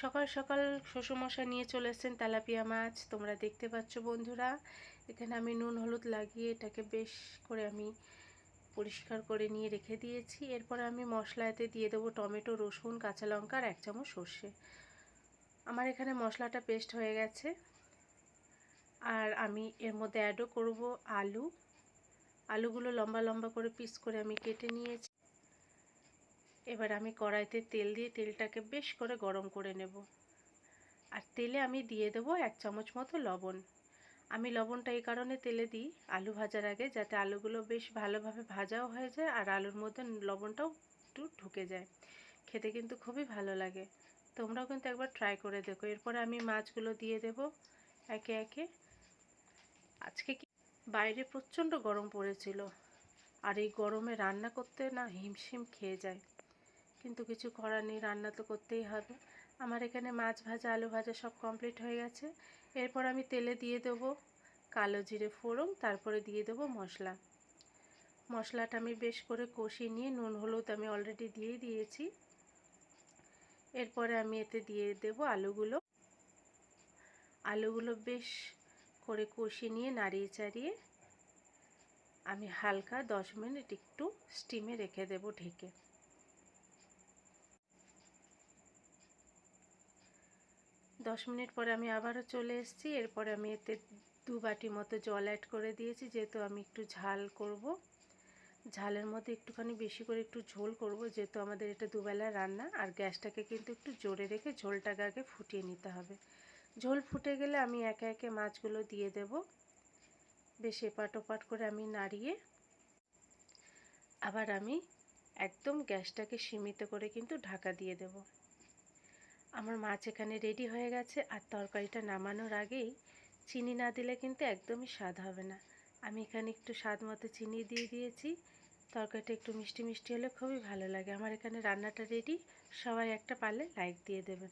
সকাল সকাল শ্বশুরমশাই নিয়ে চলে এসেছেন তেলাপিয়া মাছ। তোমরা দেখতে পাচ্ছ বন্ধুরা, এখানে আমি নুন হলুদ লাগিয়ে এটাকে বেশ করে আমি পরিষ্কার করে নিয়ে রেখে দিয়েছি। এরপরে আমি মশলাতে দিয়ে দেবো টমেটো, রসুন, কাঁচা লঙ্কা আর 1 চামচ সর্ষে। আমার এখানে মশলাটা পেস্ট হয়ে গেছে। আর আমি এর মধ্যে অ্যাডও করব আলুগুলো লম্বা লম্বা করে পিস করে আমি কেটে নিয়েছি। এবার আমি কড়াইতে তেল দিয়ে তেলটাকে বেশ করে গরম করে নেব। আর তেলে আমি দিয়ে দেবো 1 চামচ মতো লবণ। আমি লবণটা এই কারণে তেলে দিই আলু ভাজার আগে, যাতে আলুগুলো বেশ ভালোভাবে ভাজাও হয়ে যায় আর আলুর মধ্যে লবণটাও একটু ঢুকে যায়। খেতে কিন্তু খুবই ভালো লাগে। তোমরাও কিন্তু একবার ট্রাই করে দেখো। এরপরে আমি মাছগুলো দিয়ে দেব একে একে। আজকে বাইরে প্রচণ্ড গরম পড়েছিল, আর এই গরমে রান্না করতে না হিমশিম খেয়ে যায়, কিন্তু কিছু করার নেই, রান্না তো করতেই হবে। আমার এখানে মাছ ভাজা, আলু ভাজা সব কমপ্লিট হয়ে গেছে। এরপর আমি তেলে দিয়ে দেবো কালো জিরে ফোড়ন, তারপরে দিয়ে দেবো মশলাটা আমি বেশ করে কষিয়ে নিয়ে নুন হলুদ আমি অলরেডি দিয়ে দিয়েছি। এরপরে আমি এতে দিয়ে দেবো আলুগুলো বেশ করে কষিয়ে নিয়ে নাড়িয়ে চাড়িয়ে আমি হালকা 10 মিনিট একটু স্টিমে রেখে দেবো ঢেকে। 10 মিনিট পরে আমি আবারও চলে এসেছি। এরপরে আমি এতে 2 বাটি মতো জল অ্যাড করে দিয়েছি, যেহেতু আমি একটু ঝাল করব। ঝালের মধ্যে একটুখানি বেশি করে একটু ঝোল করব, যেহেতু আমাদের এটা দুবেলা রান্না। আর গ্যাসটাকে কিন্তু একটু জোরে রেখে ঝোলটাকে আগে ফুটিয়ে নিতে হবে। ঝোল ফুটে গেলে আমি একে একে মাছগুলো দিয়ে দেব। বেশ এপাট ওপাট করে আমি নাড়িয়ে আবার আমি একদম গ্যাসটাকে সীমিত করে কিন্তু ঢাকা দিয়ে দেব। আমার মাছ এখানে রেডি হয়ে গেছে। আর তরকারিটা নামানোর আগেই চিনি না দিলে কিন্তু একদমই স্বাদ হবে না। আমি এখানে একটু স্বাদ মতো চিনি দিয়ে দিয়েছি। তরকারিটা একটু মিষ্টি মিষ্টি হলে খুবই ভালো লাগে। আমার এখানে রান্নাটা রেডি। সবাই একটা পারলে লাইক দিয়ে দেবেন।